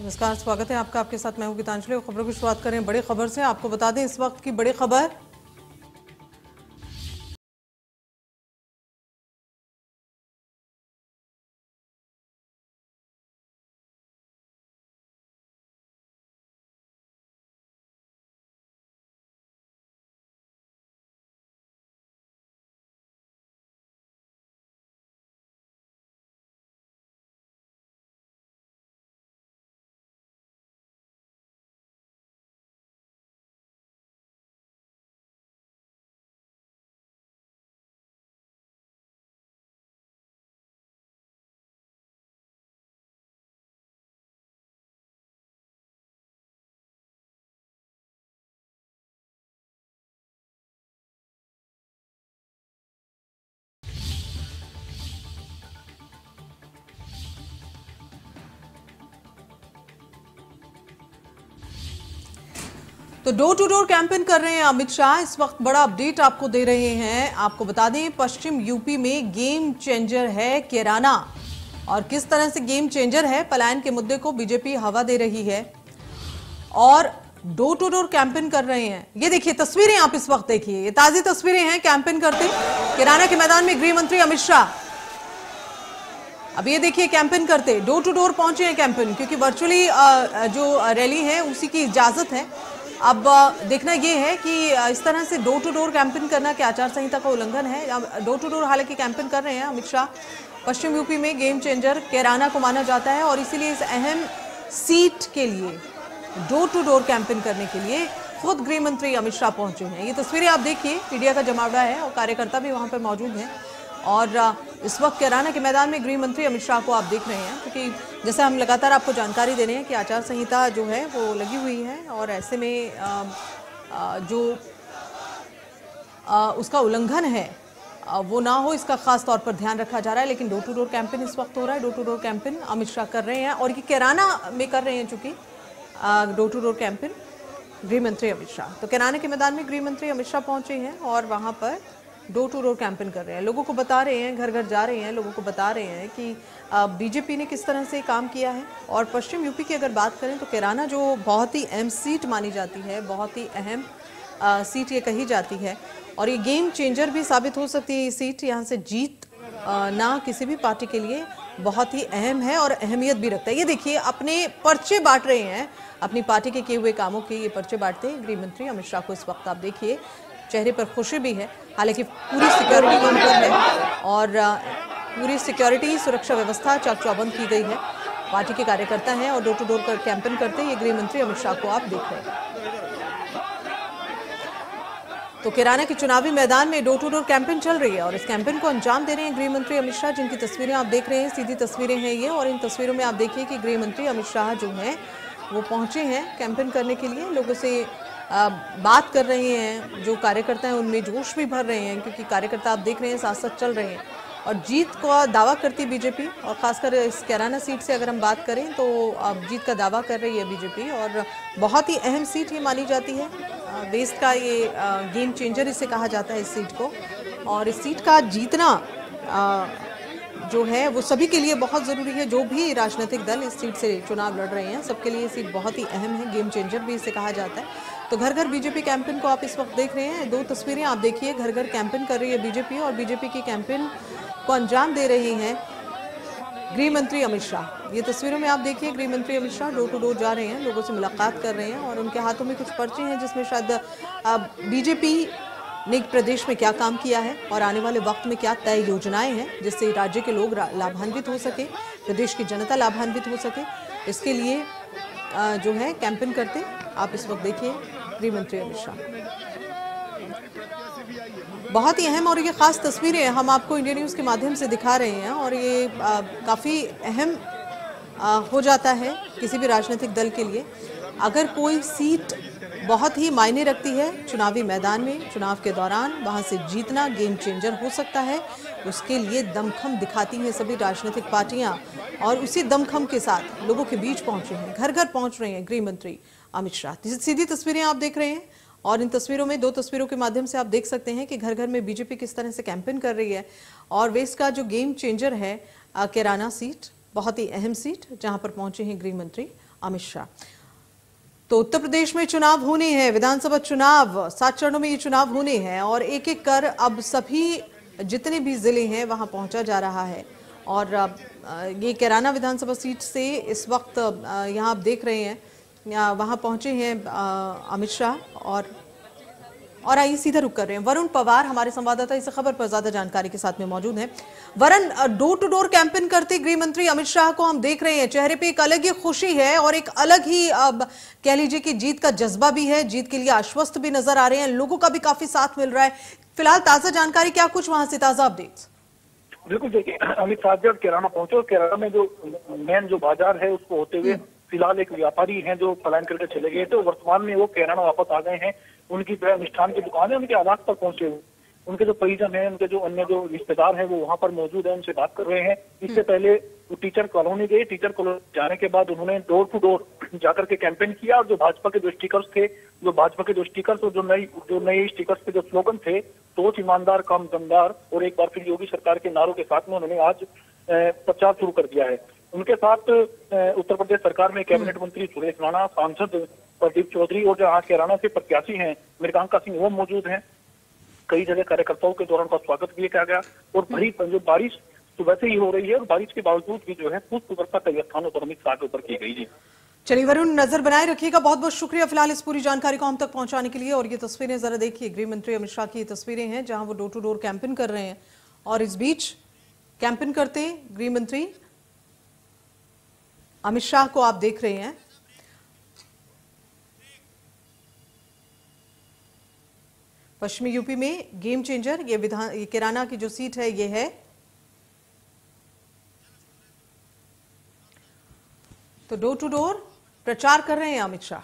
नमस्कार, स्वागत है आपका। आपके साथ मैं हूं गीतांजलि। खबरों की शुरुआत करें बड़ी खबर से। आपको बता दें इस वक्त की बड़ी खबर। तो डोर टू डोर कैंपेन कर रहे हैं अमित शाह। इस वक्त बड़ा अपडेट आपको दे रहे हैं। आपको बता दें पश्चिम यूपी में गेम चेंजर है कैराना। और किस तरह से गेम चेंजर है, पलायन के मुद्दे को बीजेपी हवा दे रही है और डोर टू डोर कैंपेन कर रहे हैं। ये देखिए तस्वीरें, आप इस वक्त देखिए, ये ताजी तस्वीरें हैं कैंपेन करते कैराना के मैदान में गृह मंत्री अमित शाह। अब ये देखिए कैंपेन करते डोर टू डोर पहुंचे हैं कैंपेन, क्योंकि वर्चुअली जो रैली है उसी की इजाजत है। अब देखना यह है कि इस तरह से डोर टू डोर कैंपेन करना क्या आचार संहिता का उल्लंघन है। अब डोर टू डोर हालांकि कैंपेन कर रहे हैं अमित शाह। पश्चिम यूपी में गेम चेंजर कैराना को माना जाता है और इसीलिए इस अहम सीट के लिए डोर टू डोर कैंपेन करने के लिए खुद गृह मंत्री अमित शाह पहुंचे हैं। ये तस्वीरें आप देखिए, मीडिया का जमावड़ा है और कार्यकर्ता भी वहां पर मौजूद हैं। और इस वक्त कैराना के मैदान में गृह मंत्री अमित शाह को आप देख रहे हैं, क्योंकि जैसे हम लगातार आपको जानकारी दे रहे हैं कि आचार संहिता जो है वो लगी हुई है और ऐसे में जो उसका उल्लंघन है वो ना हो, इसका खास तौर पर ध्यान रखा जा रहा है। लेकिन डोर टू डोर कैंपेन इस वक्त हो रहा है। Door to door campaign Amit Shah कर रहे हैं और ये कैराना में कर रहे हैं, चूंकि डोर टू डोर कैंपेन गृह मंत्री अमित शाह। तो कैराना के मैदान में गृह मंत्री अमित शाह पहुंचे हैं और वहां पर डोर टू डोर कैंपेन कर रहे हैं। लोगों को बता रहे हैं, घर घर जा रहे हैं, लोगों को बता रहे हैं कि बीजेपी ने किस तरह से काम किया है। और पश्चिम यूपी की अगर बात करें तो कैराना जो बहुत ही अहम सीट मानी जाती है, बहुत ही अहम सीट ये कही जाती है और ये गेम चेंजर भी साबित हो सकती है। ये सीट, यहाँ से जीत ना किसी भी पार्टी के लिए बहुत ही अहम है और अहमियत भी रखता है। ये देखिए अपने पर्चे बांट रहे हैं, अपनी पार्टी के किए हुए कामों के ये पर्चे बांटते हैं गृह मंत्री अमित शाह को। इस वक्त आप देखिए चेहरे पर खुशी भी है, हालांकि पूरी सिक्योरिटी वहां पर है और पूरी सिक्योरिटी सुरक्षा व्यवस्था चाक चौबंद की गई है। पार्टी के कार्यकर्ता हैं और डोर टू डोर कर कैंपेन करते ये गृह मंत्री अमित शाह को आप देख रहे हैं। तो कैराना के चुनावी मैदान में डोर टू डोर कैंपेन चल रही है और इस कैंपेन को अंजाम दे रहे हैं गृह मंत्री अमित शाह, जिनकी तस्वीरें आप देख रहे हैं। सीधी तस्वीरें हैं ये और इन तस्वीरों में आप देखिए कि गृह मंत्री अमित शाह जो हैं वो पहुंचे हैं कैंपेन करने के लिए। लोगों से बात कर रहे हैं, जो कार्यकर्ता हैं उनमें जोश भी भर रहे हैं, क्योंकि कार्यकर्ता आप देख रहे हैं साथ साथ चल रहे हैं। और जीत का दावा करती बीजेपी, और खासकर इस कैराना सीट से अगर हम बात करें तो अब जीत का दावा कर रही है बीजेपी और बहुत ही अहम सीट ये मानी जाती है। वेस्ट का ये गेम चेंजर इसे कहा जाता है इस सीट को। और इस सीट का जीतना जो है वो सभी के लिए बहुत ज़रूरी है। जो भी राजनीतिक दल इस सीट से चुनाव लड़ रहे हैं सबके लिए ये सीट बहुत ही अहम है। गेम चेंजर भी इसे कहा जाता है। तो घर घर बीजेपी कैंपेन को आप इस वक्त देख रहे हैं। दो तस्वीरें आप देखिए, घर घर कैंपेन कर रही है बीजेपी और बीजेपी की कैंपेन को अंजाम दे रहे हैं गृह मंत्री अमित शाह। ये तस्वीरों में आप देखिए गृह मंत्री Amit Shah door to door जा रहे हैं, लोगों से मुलाकात कर रहे हैं और उनके हाथों में कुछ पर्चे हैं जिसमें शायद बीजेपी ने प्रदेश में क्या काम किया है और आने वाले वक्त में क्या तय योजनाएं हैं जिससे राज्य के लोग लाभान्वित हो सके, प्रदेश की जनता लाभान्वित हो सके। इसके लिए जो है कैंपेन करते आप इस वक्त देखिए गृह मंत्री अमित शाह। बहुत ही अहम और ये खास तस्वीरें हम आपको इंडिया न्यूज़ के माध्यम से दिखा रहे हैं और ये काफ़ी अहम हो जाता है किसी भी राजनीतिक दल के लिए। अगर कोई सीट बहुत ही मायने रखती है चुनावी मैदान में, चुनाव के दौरान वहां से जीतना गेम चेंजर हो सकता है, उसके लिए दमखम दिखाती हैं सभी राजनीतिक पार्टियां और उसी दमखम के साथ लोगों के बीच पहुंचे हैं, घर घर पहुंच रहे हैं गृह मंत्री अमित शाह। सीधी तस्वीरें आप देख रहे हैं और इन तस्वीरों में, दो तस्वीरों के माध्यम से आप देख सकते हैं कि घर घर में बीजेपी किस तरह से कैंपेन कर रही है। और वेस्ट का जो गेम चेंजर है कैराना सीट, बहुत ही अहम सीट, जहां पर पहुंचे हैं गृह मंत्री अमित शाह। तो उत्तर प्रदेश में चुनाव होने हैं, विधानसभा चुनाव 7 चरणों में ये चुनाव होने हैं और एक एक कर अब सभी जितने भी जिले हैं वहां पहुंचा जा रहा है। और ये कैराना विधानसभा सीट से इस वक्त यहां आप देख रहे हैं वहां पहुंचे हैं अमित शाह। और आइए सीधा रुक कर रहे हैं, वरुण पवार हमारे संवाददाता इस खबर पर ज्यादा जानकारी के साथ में मौजूद हैं। Varun, door to door campaign करते गृह मंत्री अमित शाह को हम देख रहे हैं, चेहरे पे एक अलग ही खुशी है और एक अलग ही अब कह लीजिए कि जीत का जज्बा भी है, जीत के लिए आश्वस्त भी नजर आ रहे हैं, लोगों का भी काफी साथ मिल रहा है। फिलहाल ताजा जानकारी क्या कुछ वहां से ताजा अपडेट्स? बिल्कुल, देखिए अमित शाह जब कैराना पहुंचे और कैराना में जो मेन जो बाजार है उसको होते हुए फिलहाल एक व्यापारी हैं जो पलायन करके चले गए थे, वर्तमान में वो कैराना वापस आ गए हैं। उनकी जो मिष्ठान की दुकान है उनके आवास पर पहुंचे हुए, उनके जो परिजन हैं, उनके जो अन्य जो रिश्तेदार हैं वो वहां पर मौजूद है, उनसे बात कर रहे हैं। इससे पहले वो टीचर कॉलोनी गए, टीचर कॉलोनी जाने के बाद उन्होंने डोर टू डोर जाकर के कैंपेन किया और जो भाजपा के जो स्टिकर्स थे, और जो नए स्टिकर्स पे जो स्लोगन थे, सोच ईमानदार काम दमदार और एक बार फिर योगी सरकार के नारों के साथ में उन्होंने आज प्रचार शुरू कर दिया है। उनके साथ उत्तर प्रदेश सरकार में कैबिनेट मंत्री सुरेश राणा, सांसद प्रदीप चौधरी और जहां कैराना से प्रत्याशी हैं मृगांका सिंह वो मौजूद हैं। कई जगह कार्यकर्ताओं के दौरान का स्वागत भी किया गया और भरी जो बारिश सुबह से ही हो रही है और बारिश के बावजूद भी जो है पुष्प वर्षा कई स्थानों पर अमित शाह के ऊपर की गई। जी चलिए वरुण, नजर बनाए रखिएगा, बहुत बहुत शुक्रिया फिलहाल इस पूरी जानकारी को हम तक पहुंचाने के लिए। और ये तस्वीरें जरा देखिए, गृह मंत्री अमित शाह की ये तस्वीरें हैं जहां वो डोर टू डोर कैंपेन कर रहे हैं और इस बीच कैंपेन करते गृह मंत्री अमित शाह को आप देख रहे हैं। पश्चिमी यूपी में गेम चेंजर, ये कैराना की जो सीट है ये है। तो डोर टू डोर प्रचार कर रहे हैं अमित शाह।